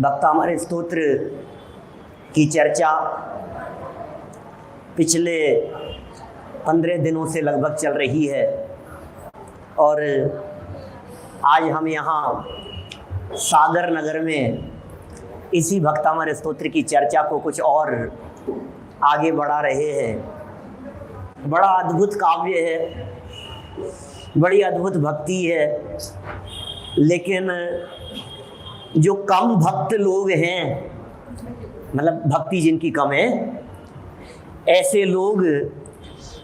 भक्तामृत स्तोत्र की चर्चा पिछले 15 दिनों से लगभग चल रही है और आज हम यहाँ सागर नगर में इसी भक्तामृत स्तोत्र की चर्चा को कुछ और आगे बढ़ा रहे हैं। बड़ा अद्भुत काव्य है, बड़ी अद्भुत भक्ति है, लेकिन जो कम भक्त लोग हैं, मतलब भक्ति जिनकी कम है, ऐसे लोग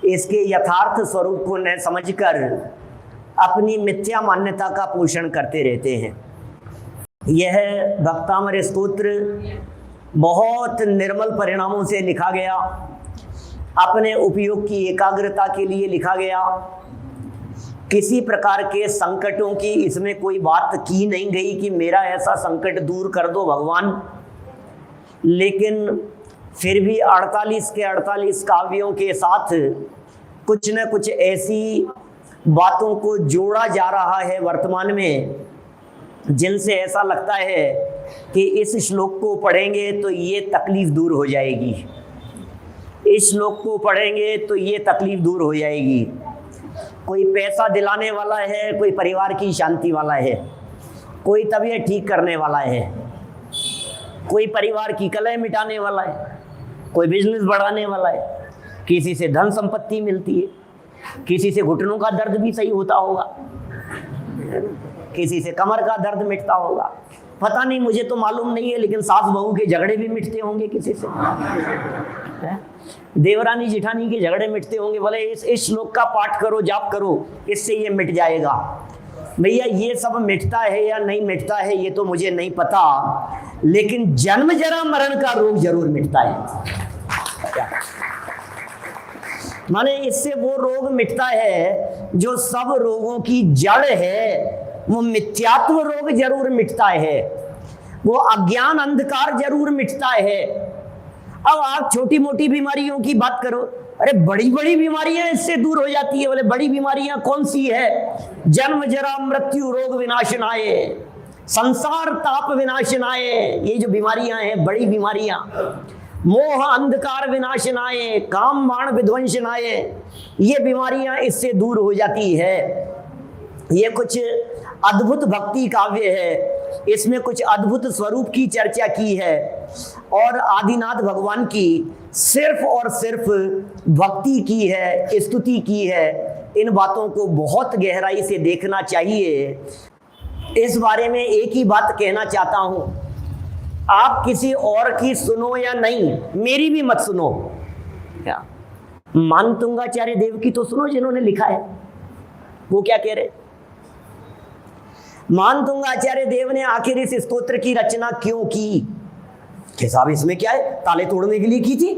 इसके यथार्थ स्वरूप को न समझकर अपनी मिथ्या मान्यता का पोषण करते रहते हैं। यह भक्तामृत स्तोत्र बहुत निर्मल परिणामों से लिखा गया, अपने उपयोग की एकाग्रता के लिए लिखा गया। किसी प्रकार के संकटों की इसमें कोई बात की नहीं गई कि मेरा ऐसा संकट दूर कर दो भगवान, लेकिन फिर भी 48 के 48 काव्यों के साथ कुछ न कुछ ऐसी बातों को जोड़ा जा रहा है वर्तमान में, जिनसे ऐसा लगता है कि इस श्लोक को पढ़ेंगे तो ये तकलीफ दूर हो जाएगी, इस श्लोक को पढ़ेंगे तो ये तकलीफ दूर हो जाएगी। कोई पैसा दिलाने वाला है, कोई परिवार की शांति वाला है, कोई तबीयत ठीक करने वाला है, कोई परिवार की कलह मिटाने वाला है, कोई बिजनेस बढ़ाने वाला है, किसी से धन संपत्ति मिलती है, किसी से घुटनों का दर्द भी सही होता होगा, किसी से कमर का दर्द मिटता होगा। पता नहीं, मुझे तो मालूम नहीं है, लेकिन सास बहू के झगड़े भी मिटते होंगे किसी से, देवरानी जिठानी के झगड़े मिटते होंगे। बोले इस श्लोक का पाठ करो, जाप करो, इससे ये मिट जाएगा। भैया ये सब मिटता है या नहीं मिटता है ये तो मुझे नहीं पता, लेकिन जन्म जरा मरण का रोग जरूर मिटता है। माने इससे वो रोग मिटता है जो सब रोगों की जड़ है, वो मिथ्यात्व रोग जरूर मिटता है, वो अज्ञान अंधकार जरूर मिटता है। अब आप छोटी मोटी बीमारियों की बात करो, अरे बड़ी बड़ी बीमारियां इससे दूर हो जाती है। बोले बड़ी बीमारियां कौन सी है? जन्म जरा मृत्यु रोग विनाशनाय, संसार ताप विनाशनाय, ये जो बीमारियां हैं बड़ी बीमारियां, मोह अंधकार विनाशनाय, काम बाण विध्वंसनाय, ये बीमारियां इससे दूर हो जाती है। ये कुछ अद्भुत भक्ति काव्य है, इसमें कुछ अद्भुत स्वरूप की चर्चा की है और आदिनाथ भगवान की सिर्फ और सिर्फ भक्ति की है, स्तुति की है। इन बातों को बहुत गहराई से देखना चाहिए। इस बारे में एक ही बात कहना चाहता हूं, आप किसी और की सुनो या नहीं, मेरी भी मत सुनो। क्या मानतुंगाचार्य देव की तो सुनो जिन्होंने लिखा है। वो क्या कह रहे? मानतुंगाचार्य देव ने आखिर इस स्तोत्र की रचना क्यों की? कि साहब इसमें क्या है, ताले तोड़ने के लिए की थी।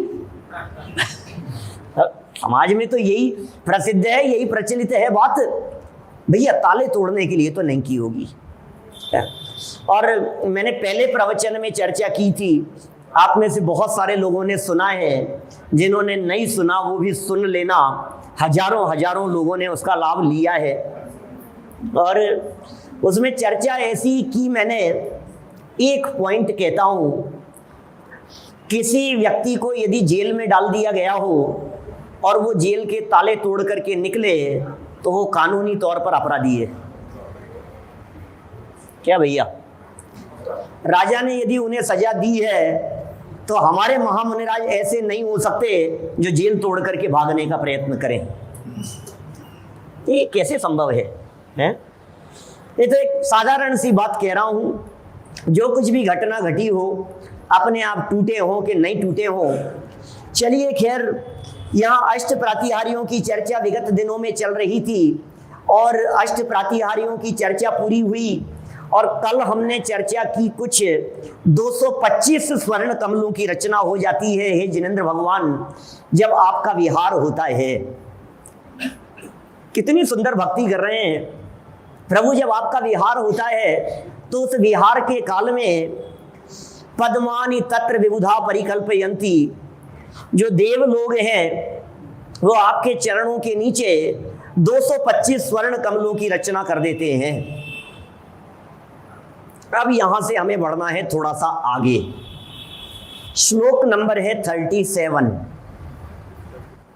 समाज में तो यही प्रसिद्ध है, यही प्रचलित है बात। भैया ताले तोड़ने के लिए तो नहीं की होगी। और मैंने पहले प्रवचन में चर्चा की थी, आप में से बहुत सारे लोगों ने सुना है, जिन्होंने नहीं सुना वो भी सुन लेना। हजारों हजारों लोगों ने उसका लाभ लिया है और उसमें चर्चा ऐसी की मैंने, एक पॉइंट कहता हूं, किसी व्यक्ति को यदि जेल में डाल दिया गया हो और वो जेल के ताले तोड़ करके निकले तो वो कानूनी तौर पर अपराधी है। क्या भैया? राजा ने यदि उन्हें सजा दी है तो हमारे महामुनिराज ऐसे नहीं हो सकते जो जेल तोड़ करके भागने का प्रयत्न करें। ये कैसे संभव है? ये तो एक साधारण सी बात कह रहा हूं। जो कुछ भी घटना घटी हो, अपने आप टूटे हो कि नहीं टूटे हो, चलिए खैर, यहाँ अष्ट प्रातिहार्यों की चर्चा विगत दिनों में चल रही थी और अष्ट प्रातिहार्यों की चर्चा पूरी हुई और कल हमने चर्चा की कुछ 225 स्वर्ण कमलों की रचना हो जाती है। हे जिनेंद्र भगवान, जब आपका विहार होता है, कितनी सुंदर भक्ति कर रहे हैं प्रभु। जब आपका विहार होता है तो उस विहार के काल में पद्मानि तत्र विबुधा परिकल्पयन्ति, जो देव लोग हैं वो आपके चरणों के नीचे 225 स्वर्ण कमलों की रचना कर देते हैं। अब यहां से हमें बढ़ना है थोड़ा सा आगे। श्लोक नंबर है 37,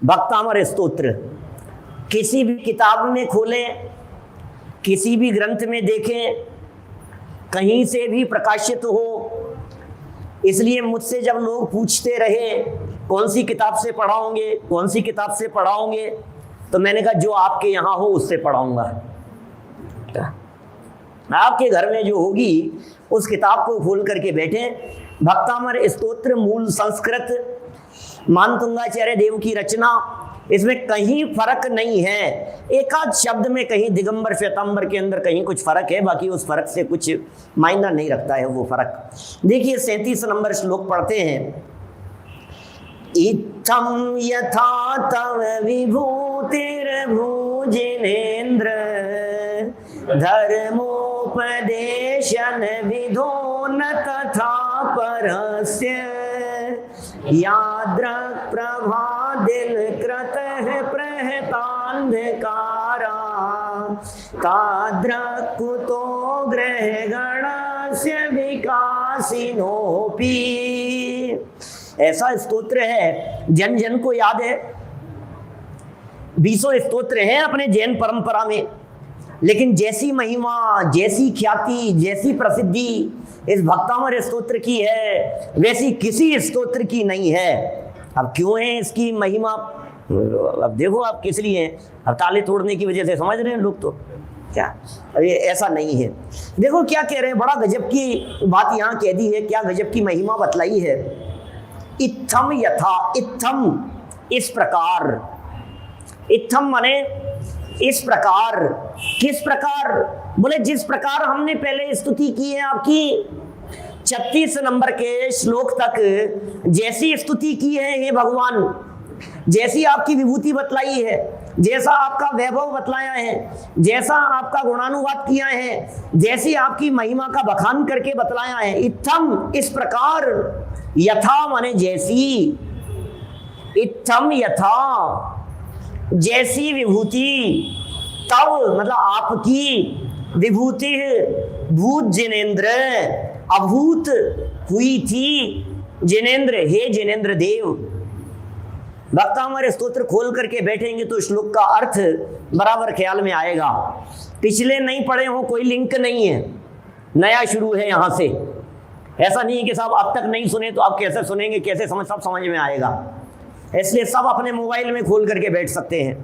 भक्तामर स्तोत्र। किसी भी किताब में खोलें, किसी भी ग्रंथ में देखें, कहीं से भी प्रकाशित हो। इसलिए मुझसे जब लोग पूछते रहे कौन सी किताब से पढ़ाओगे, कौन सी किताब से पढ़ाओगे, तो मैंने कहा जो आपके यहाँ हो उससे पढ़ाऊंगा। आपके घर में जो होगी उस किताब को खोल करके बैठे। भक्तामर स्तोत्र मूल संस्कृत मानतुंगाचार्य देव की रचना, इसमें कहीं फर्क नहीं है। एकाध शब्द में कहीं दिगंबर श्वेतांबर के अंदर कहीं कुछ फर्क है, बाकी उस फर्क से कुछ मायना नहीं रखता है वो फर्क। देखिए 37 नंबर श्लोक पढ़ते हैं। इत्थम यथा तव विभूतिर्भुजिनेन्द्र धर्मोपदेशन विधो न तथा परस्य याद्रक् प्रभादिल कृतः प्रहतान्धकारा ताद्रक् कुतो ग्रहगणस्य विकासिनोपि। ऐसा स्तोत्र है, जन जन को याद है। 20 स्तोत्र हैं अपने जैन परंपरा में, लेकिन जैसी महिमा, जैसी ख्याति, जैसी प्रसिद्धि इस भक्तामर स्तोत्र की है वैसी किसी स्तोत्र की नहीं है। अब क्यों है इसकी महिमा? अब देखो आप किस लिए है, अब ताले तोड़ने की वजह से समझ रहे हैं लोग तो क्या? अरे ऐसा नहीं है। देखो क्या कह रहे हैं, बड़ा गजब की बात यहाँ कह दी है, क्या गजब की महिमा बतलाई है। इत्थम यथा, इत्थम इस प्रकार, इत्थम माने इस प्रकार। किस प्रकार? बोले जिस प्रकार हमने पहले स्तुति की है आपकी 36 नंबर के श्लोक तक, जैसी स्तुति की है हे भगवान, जैसी आपकी विभूति बतलाई है, जैसा आपका वैभव बतलाया है, जैसा आपका गुणानुवाद किया है, जैसी आपकी महिमा का बखान करके बतलाया है। इत्थम इस प्रकार, यथा माने जैसी, इत्थम यथा जैसी विभूति, तव मतलब आपकी विभूति, भूत जिनेन्द्र अभूत हुई थी, जिनेन्द्र हे जिनेन्द्र देव। भक्तामर स्तोत्र खोल करके बैठेंगे तो श्लोक का अर्थ बराबर ख्याल में आएगा। पिछले नहीं पढ़े हो कोई लिंक नहीं है, नया शुरू है यहां से। ऐसा नहीं है कि साहब अब तक नहीं सुने तो आप कैसे सुनेंगे, कैसे सब समझ में आएगा। इसलिए सब अपने मोबाइल में खोल करके बैठ सकते हैं,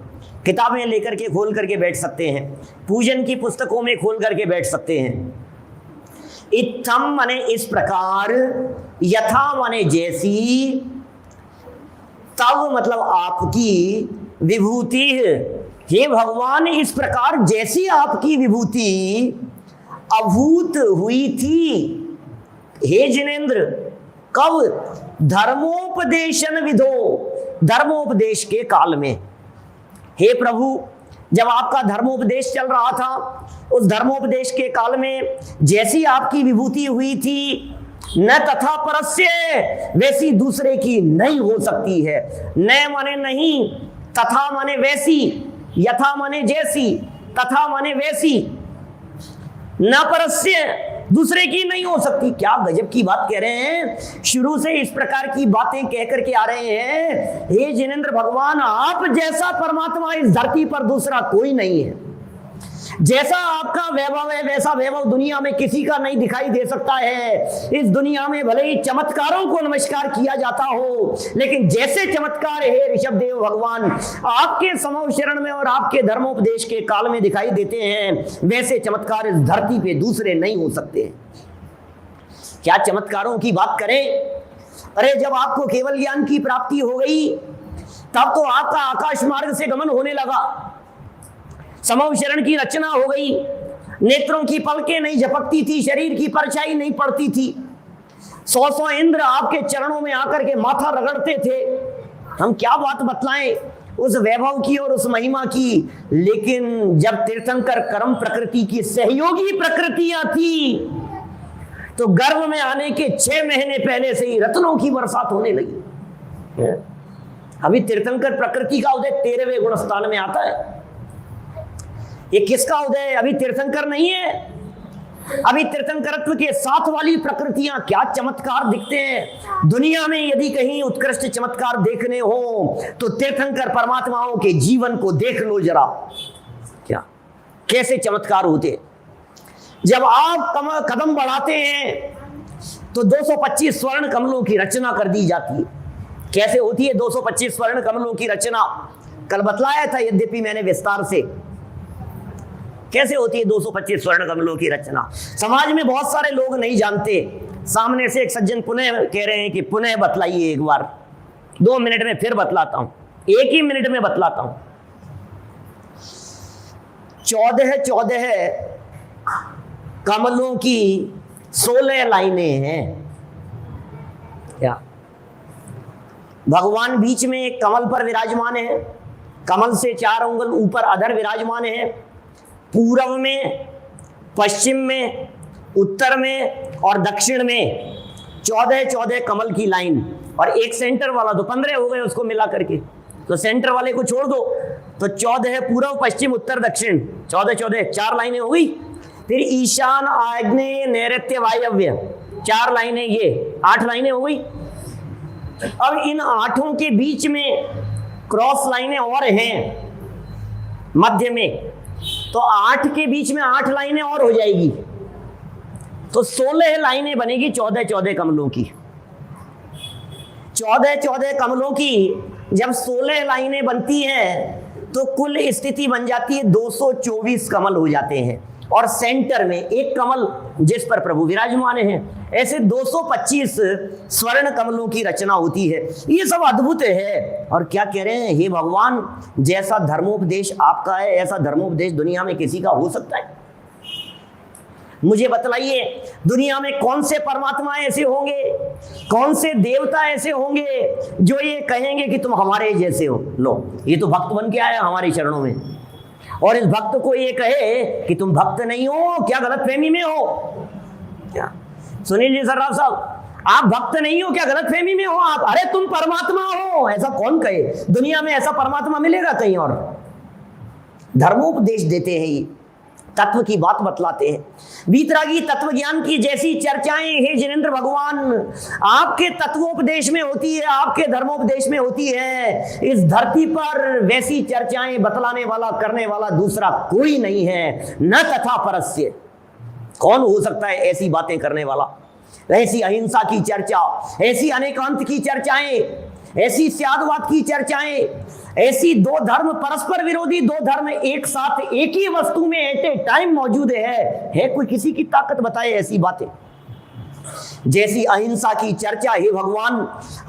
किताबें लेकर के खोल करके बैठ सकते हैं, पूजन की पुस्तकों में खोल करके बैठ सकते हैं। इत्थम माने इस प्रकार, यथा माने जैसी, तव मतलब आपकी विभूति, हे भगवान इस प्रकार जैसी आपकी विभूति अभूत हुई थी हे जिनेन्द्र। कब? धर्मोपदेशन विधो, धर्मोपदेश के काल में। हे प्रभु, जब आपका धर्मोपदेश चल रहा था, उस धर्मोपदेश के काल में जैसी आपकी विभूति हुई थी, न तथा परस्य वैसी दूसरे की नहीं हो सकती है। न माने नहीं, तथा माने वैसी, यथा माने जैसी, तथा माने वैसी, न परस्य दूसरे की नहीं हो सकती। क्या गजब की बात कह रहे हैं। शुरू से इस प्रकार की बातें कह करके आ रहे हैं, हे जिनेन्द्र भगवान, आप जैसा परमात्मा इस धरती पर दूसरा कोई नहीं है। जैसा आपका वैभव है वैसा वैभव दुनिया में किसी का नहीं दिखाई दे सकता है। इस दुनिया में भले ही चमत्कारों को नमस्कार किया जाता हो, लेकिन जैसे चमत्कार है ऋषभ देव भगवान आपके समव शरण में और आपके धर्मोपदेश के काल में दिखाई देते हैं, वैसे चमत्कार इस धरती पे दूसरे नहीं हो सकते। क्या चमत्कारों की बात करें। अरे जब आपको केवल ज्ञान की प्राप्ति हो गई तब तो आपका आकाश मार्ग से गमन होने लगा, समव शरण की रचना हो गई, नेत्रों की पलकें नहीं झपकती थी, शरीर की परछाई नहीं पड़ती थी, 100 इंद्र आपके चरणों में आकर के माथा रगड़ते थे। हम क्या बात बतलाएं उस वैभव की और उस महिमा की। लेकिन जब तीर्थंकर कर्म प्रकृति की सहयोगी प्रकृतियां थी तो गर्भ में आने के 6 महीने पहले से ही रत्नों की बरसात होने लगी। अभी तीर्थंकर प्रकृति का उदय 13वें गुण स्थान में आता है। ये किसका उदय? अभी तीर्थंकर नहीं है, अभी तीर्थंकरत्व के साथ वाली प्रकृतियां क्या चमत्कार दिखते हैं। दुनिया में यदि कहीं उत्कृष्ट चमत्कार देखने हो तो तीर्थंकर परमात्माओं के जीवन को देख लो जरा, क्या कैसे चमत्कार होते। जब आप कदम बढ़ाते हैं तो 225 स्वर्ण कमलों की रचना कर दी जाती है। कैसे होती है 225 स्वर्ण कमलों की रचना, कल बतलाया था यद्यपि मैंने विस्तार से। कैसे होती है 225 स्वर्ण कमलों की रचना, समाज में बहुत सारे लोग नहीं जानते। सामने से एक सज्जन पुनः कह रहे हैं कि पुनः बतलाइए एक बार। 2 मिनट में फिर बतलाता हूं, 1 ही मिनट में बतलाता हूं। 14 कमलों की 16 लाइनें हैं। क्या भगवान बीच में एक कमल पर विराजमान है, कमल से 4 उंगल ऊपर अधर विराजमान है। पूर्व में, पश्चिम में, उत्तर में और दक्षिण में 14 कमल की लाइन, और एक सेंटर वाला, तो 15 हो गए उसको मिला करके। तो सेंटर वाले को छोड़ दो तो 14 पूर्व, पश्चिम, उत्तर, दक्षिण, 14 4 लाइनें हो गई। फिर ईशान, आग्नेय, नैऋत्य, वायव्य 4 लाइनें, ये 8 लाइनें हो गई। अब इन 8 के बीच में क्रॉस लाइनें और हैं मध्य में, तो 8 के बीच में 8 लाइनें और हो जाएगी, तो 16 लाइनें बनेगी 14 कमलों की। 14 कमलों की जब 16 लाइनें बनती हैं तो कुल स्थिति बन जाती है 224 कमल हो जाते हैं, और सेंटर में एक कमल जिस पर प्रभु विराजमान हैं। ऐसे 225 स्वर्ण कमलों की रचना होती है। ये सब अद्भुत है। और क्या कह रहे हैं, हे भगवान, जैसा धर्मोपदेश आपका है ऐसा धर्मोपदेश दुनिया में किसी का हो सकता है? मुझे बतलाइए, दुनिया में कौन से परमात्मा ऐसे होंगे, कौन से देवता ऐसे होंगे जो ये कहेंगे कि तुम हमारे जैसे हो। लो, ये तो भक्त बन के आया हमारे चरणों में, और इस भक्त को ये कहे कि तुम भक्त नहीं हो, क्या गलतफहमी में हो? क्या सुनील जी सर्राफ साहब, आप भक्त नहीं हो, क्या गलतफहमी में हो आप? अरे तुम परमात्मा हो, ऐसा कौन कहे? दुनिया में ऐसा परमात्मा मिलेगा कहीं? और धर्मोपदेश देते हैं, ये तत्व की बात बतलाते हैं। वीतरागी तत्व ज्ञान की जैसी चर्चाएं हे जिनेंद्र भगवान आपके तत्वोपदेश में होती है, आपके धर्मोपदेश में होती है, इस धरती पर वैसी चर्चाएं बतलाने वाला, करने वाला दूसरा कोई नहीं है। न तथा परस्य, कौन हो सकता है ऐसी बातें करने वाला? ऐसी अहिंसा की चर्चा, ऐसी अनेकांत की चर्चाएं, ऐसी स्यादवाद की चर्चाएं, ऐसी 2 धर्म परस्पर विरोधी 2 धर्म एक साथ एक ही वस्तु में एट ए टाइम मौजूद है कोई किसी की ताकत बताए ऐसी बातें? जैसी अहिंसा की चर्चा हे भगवान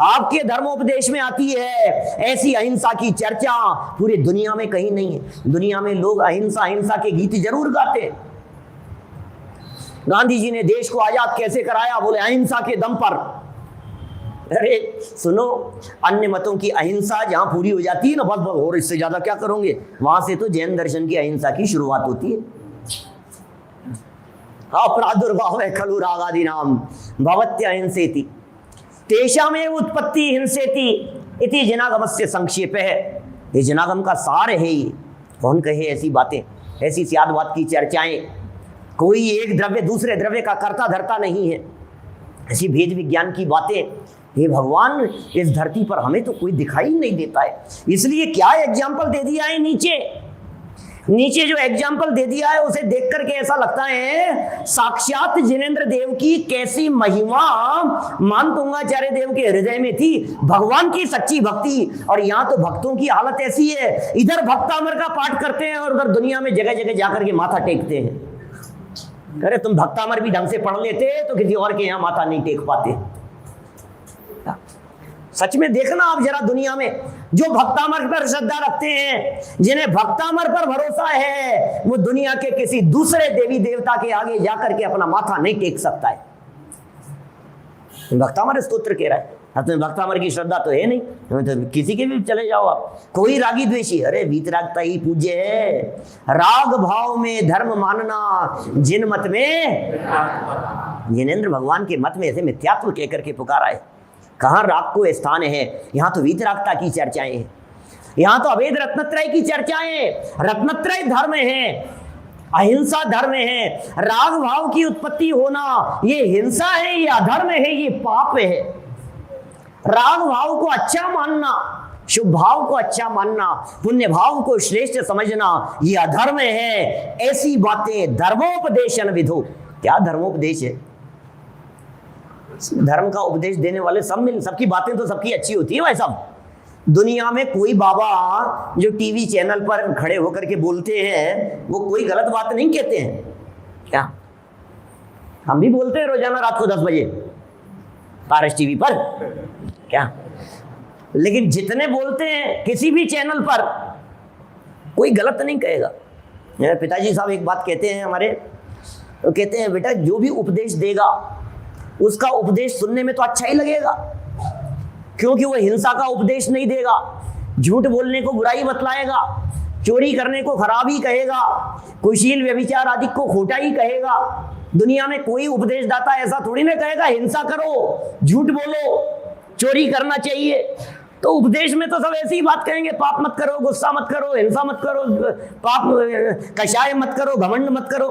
आपके धर्मोपदेश में आती है, ऐसी अहिंसा की चर्चा पूरी दुनिया में कहीं नहीं है। दुनिया में लोग अहिंसा अहिंसा के गीत जरूर गाते हैं। गांधी जी ने देश को आजाद कैसे कराया? बोले अहिंसा के दम पर। अरे सुनो, अन्य मतों की अहिंसा जहां पूरी हो जाती है ना, बस और इससे ज्यादा क्या करोगे? वहां से तो जैन दर्शन की अहिंसा की शुरुआत होती है। प्रादुर्भाव है खलु रागादि नाम भवत्य अहिंसेति तेषामें उत्पत्ति हिंसेति इति जनागमस्य संक्षेप है। ये जनागम का सार है। ये कौन कहे ऐसी बातें, ऐसी स्यादवाद की चर्चाएं? कोई एक द्रव्य दूसरे द्रव्य का कर्ता धर्ता नहीं है, ऐसी भेद विज्ञान की बातें। हे भगवान, इस धरती पर हमें तो कोई दिखाई नहीं देता है। इसलिए क्या एग्जाम्पल दे दिया है नीचे जो एग्जाम्पल दे दिया है उसे देख करके ऐसा लगता है साक्षात जिनेंद्र देव की कैसी महिमा मान तुंगाचार्य देव के हृदय में थी, भगवान की सच्ची भक्ति। और यहाँ तो भक्तों की हालत ऐसी है, इधर भक्तामर का पाठ करते हैं और उधर दुनिया में जगह जगह जाकर के माथा टेकते हैं। अरे तुम भक्तामर भी ढंग से पढ़ लेते तो किसी और के यहाँ माथा नहीं टेक पाते। सच में देखना आप जरा, दुनिया में जो भक्तामर पर श्रद्धा रखते हैं, जिन्हें भक्तामर पर भरोसा है, वो दुनिया के किसी दूसरे देवी देवता के आगे जाकर के अपना माथा नहीं टेक सकता है। भक्तामर स्तोत्र कह रहा है, अब तुम्हें भक्तामर की श्रद्धा तो है नहीं, तो किसी के भी चले जाओ आप। कोई रागी द्वेषी, अरे वीतरागता ही पूज्य है। राग भाव में धर्म मानना जिन मत में, जिनेंद्र भगवान के मत में ऐसे मिथ्यात्व कहकर के पुकारा है। कहाँ राग को स्थान है? यहाँ तो वीतरागता की चर्चाएं हैं, यहाँ तो अभेद रत्नत्रय की चर्चाएं, रत्नत्रय धर्म है। अहिंसा धर्म है। राग भाव की उत्पत्ति होना ये हिंसा है, ये अधर्म है, ये पाप है। राग भाव को अच्छा मानना, शुभ भाव को अच्छा मानना, पुण्य भाव को श्रेष्ठ समझना ये अधर्म है। ऐसी बातें धर्मोपदेशन विधो। क्या धर्मोपदेश है? धर्म का उपदेश देने वाले सबकी बातें तो सबकी अच्छी होती है भाई साहब। दुनिया में कोई बाबा जो टीवी चैनल पर खड़े होकर के बोलते हैं वो कोई गलत बात नहीं कहते हैं क्या? हम भी बोलते हैं रोजाना रात को 10 बजे पारस टीवी पर क्या, लेकिन जितने बोलते हैं किसी भी चैनल पर कोई गलत नहीं कहेगा। मेरे पिताजी साहब एक बात कहते हैं हमारे, तो कहते हैं बेटा जो भी उपदेश देगा उसका उपदेश सुनने में तो अच्छा ही लगेगा, क्योंकि वो हिंसा का उपदेश नहीं देगा, झूठ बोलने को बुराई बतलाएगा, चोरी करने को खराबी कहेगा, कुशील व्यभिचार आदि को खोटा ही कहेगा। दुनिया में कोई उपदेशदाता ऐसा थोड़ी ना कहेगा हिंसा करो, झूठ बोलो, चोरी करना चाहिए। तो उपदेश में तो सब ऐसी ही बात कहेंगे, पाप मत करो, गुस्सा मत करो, हिंसा मत करो, पाप कषाय मत करो, घमंड मत करो।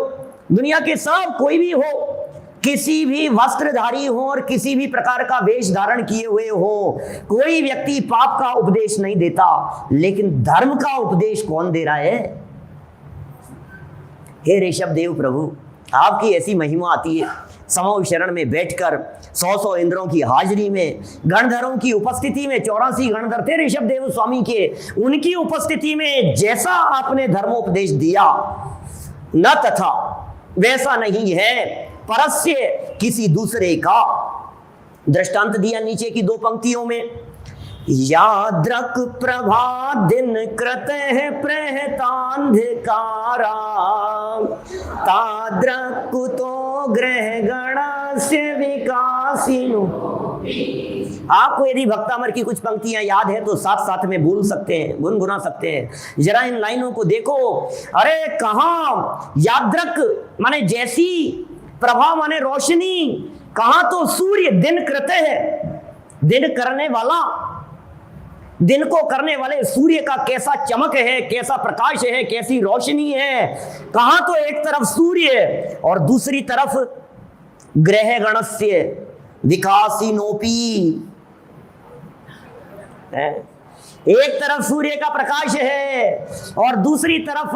दुनिया के सब कोई भी हो, किसी भी वस्त्रधारी हो और किसी भी प्रकार का वेश धारण किए हुए हो, कोई व्यक्ति पाप का उपदेश नहीं देता, लेकिन धर्म का उपदेश कौन दे रहा है? हे ऋषभ देव प्रभु, आपकी ऐसी महिमा आती है समूह शरण में बैठकर 100 इंद्रों की हाजिरी में, गणधरों की उपस्थिति में, 84 गणधर थे ऋषभ देव स्वामी के, उनकी उपस्थिति में जैसा आपने धर्मोपदेश दिया न तथा वैसा नहीं है परस्य किसी दूसरे का। दृष्टांत दिया नीचे की 2 पंक्तियों में, याद्रक प्रभा दिन कृत है प्रहतांधकारा ताद्रक तो ग्रह गणस्य विकासिनो। आपको यदि भक्तामर की कुछ पंक्तियां याद है तो साथ साथ में बोल सकते हैं, गुनगुना सकते हैं। जरा इन लाइनों को देखो। अरे कहां याद्रक माने जैसी, प्रभा माने रोशनी, कहां तो सूर्य दिन कृत है, दिन करने वाला, दिन को करने वाले सूर्य का कैसा चमक है, कैसा प्रकाश है, कैसी रोशनी है। कहां तो एक तरफ सूर्य और दूसरी तरफ ग्रह गणस्य विकासिनोपी। एक तरफ सूर्य का प्रकाश है और दूसरी तरफ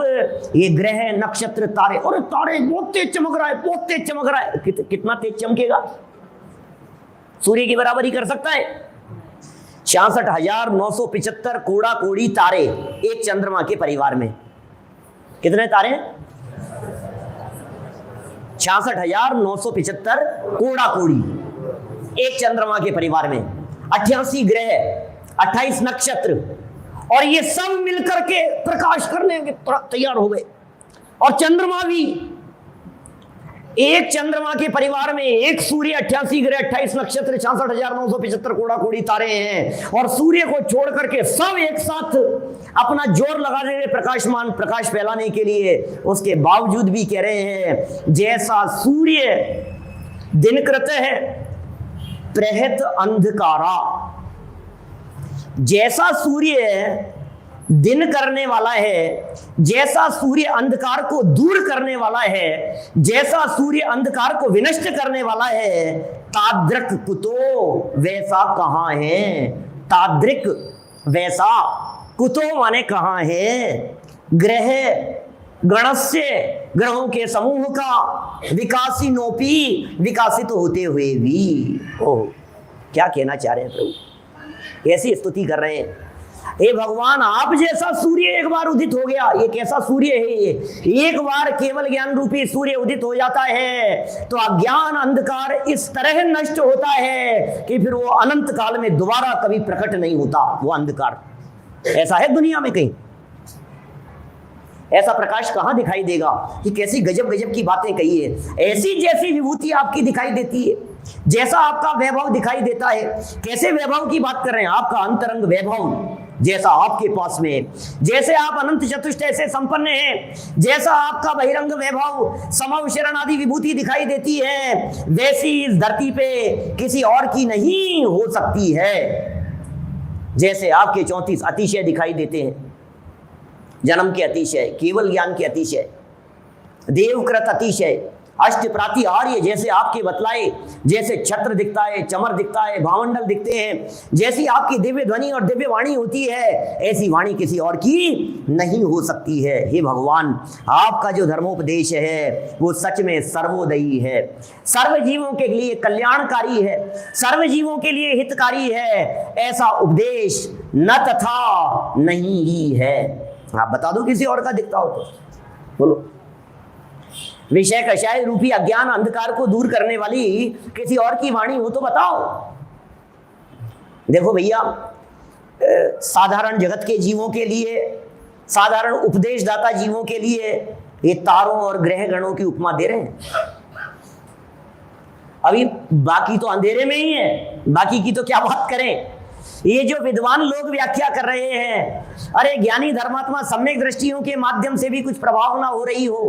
ये ग्रह नक्षत्र तारे। और तारे बहुत तेज चमक रहा है, बहुत तेज चमक रहा है। कितना तेज चमकेगा? सूर्य की बराबरी कर सकता है? 66,975 कोड़ा कोड़ी तारे एक चंद्रमा के परिवार में। कितने तारे? 66,975 कोड़ा कोड़ी एक चंद्रमा के परिवार में, 88 ग्रह, 28 नक्षत्र, और ये सब मिलकर के प्रकाश करने के तैयार हो गए। और चंद्रमा भी, एक चंद्रमा के परिवार में एक सूर्य, 88 ग्रह, 28 नक्षत्र, 66,975 कोड़ा कोड़ी तारे हैं। और सूर्य को छोड़ करके सब एक साथ अपना जोर लगा रहे हैं प्रकाशमान प्रकाश फैलाने के लिए। उसके बावजूद भी कह रहे हैं जैसा सूर्य दिनकृत है प्रहत अंधकारा, जैसा सूर्य दिन करने वाला है, जैसा सूर्य अंधकार को दूर करने वाला है, जैसा सूर्य अंधकार को विनष्ट करने वाला है, ताद्रक कुतो वैसा कहां है। ताद्रिक वैसा, कुतो माने कहां है। ग्रह गणस्य ग्रहों के समूह का, विकासिनोपी विकासित होते हुए भी। ओह, क्या कहना चाह रहे हैं प्रभु, ऐसी स्तुति कर रहे हैं। हे भगवान, आप जैसा सूर्य एक बार उदित हो गया, ये कैसा सूर्य है ये? एक बार केवल ज्ञान रूपी सूर्य उदित हो जाता है तो अज्ञान अंधकार इस तरह नष्ट होता है कि फिर वो अनंत काल में दोबारा कभी प्रकट नहीं होता वो अंधकार। ऐसा है दुनिया में कहीं? ऐसा प्रकाश कहां दिखाई देगा? कि कैसी गजब गजब की बातें कही है। ऐसी जैसी विभूति आपकी दिखाई देती है, जैसा आपका वैभव दिखाई देता है। कैसे वैभव की बात कर रहे हैं? आपका अंतरंग वैभव जैसा आपके पास में, जैसे आप अनंत चतुष्टय से संपन्न हैं, जैसा आपका बहिरंग वैभव समव शरण आदि विभूति दिखाई देती है, वैसी इस धरती पे किसी और की नहीं हो सकती है। जैसे आपके 34 अतिशय दिखाई देते हैं, जन्म के अतिशय, केवल ज्ञान के अतिशय, देवकृत अतिशय अष्ट प्रातिहार्य, जैसे आपके बतलाए, जैसे छत्र दिखता है, चमर दिखता है, भावमंडल दिखते हैं, जैसी आपकी दिव्य ध्वनि और दिव्य वाणी होती है, ऐसी वाणी किसी और की नहीं हो सकती है। हे भगवान, आपका जो धर्मोपदेश है वो सच में सर्वोदयी है, सर्व जीवों के लिए कल्याणकारी है, सर्व जीवों के लिए हितकारी है। ऐसा उपदेश न तथा नहीं ही है। आप बता दो किसी और का दिखता हो तो बोलो। विषय कषाय रूपी अज्ञान अंधकार को दूर करने वाली किसी और की वाणी हो तो बताओ। देखो भैया, साधारण जगत के जीवों के लिए, साधारण उपदेशदाता जीवों के लिए ये तारों और ग्रह गणों की उपमा दे रहे हैं। अभी बाकी तो अंधेरे में ही है, बाकी की तो क्या बात करें। ये जो विद्वान लोग व्याख्या कर रहे हैं, अरे ज्ञानी धर्मात्मा सम्यक दृष्टियों के माध्यम से भी कुछ प्रभावना हो रही हो,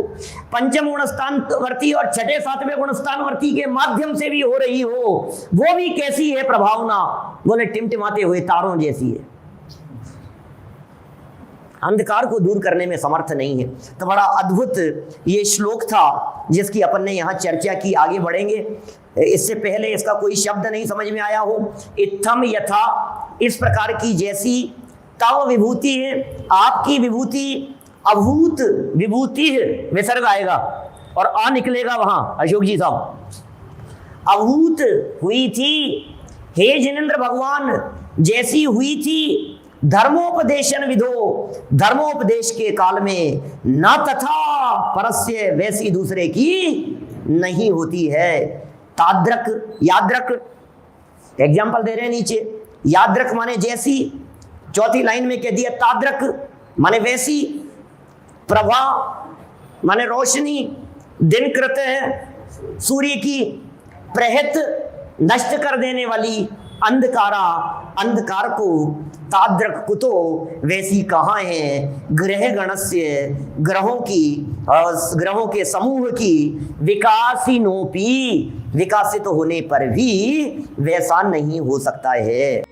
पंचम गुणस्थानवर्ती और छठे सातवें गुणस्थानवर्ती के माध्यम से भी हो रही हो, वो भी कैसी है प्रभावना? बोले टिमटिमाते हुए तारों जैसी है, अंधकार को दूर करने में समर्थ नहीं है। तो बड़ा अद्भुत ये श्लोक था जिसकी अपन ने यहाँ चर्चा की। आगे बढ़ेंगे, इससे पहले इसका कोई शब्द नहीं समझ में आया हो। इत्थम यथा, इस प्रकार की जैसी, तव विभूति है, आपकी विभूति, अभूत विभूति विसर्ग आएगा और आ निकलेगा वहां, अशोक जी साहब, अभूत हुई थी, हे जिनेंद्र भगवान जैसी हुई थी धर्मोपदेशन विधो, धर्मोपदेश के काल में, न तथा परस्य, वैसी दूसरे की नहीं होती है। ताद्रक, याद्रक एग्जाम्पल दे रहे हैं नीचे। याद्रक माने जैसी, चौथी लाइन में कह दिया ताद्रक माने वैसी, प्रभा माने रोशनी, दिन कृत है सूर्य की, प्रहित नष्ट कर देने वाली, अंधकारा अंधकार को, ताद्रक कुतो वैसी कहाँ है, ग्रह गणस्य, ग्रहों के समूह की, विकासिनोपी, विकासित होने पर भी वैसा नहीं हो सकता है।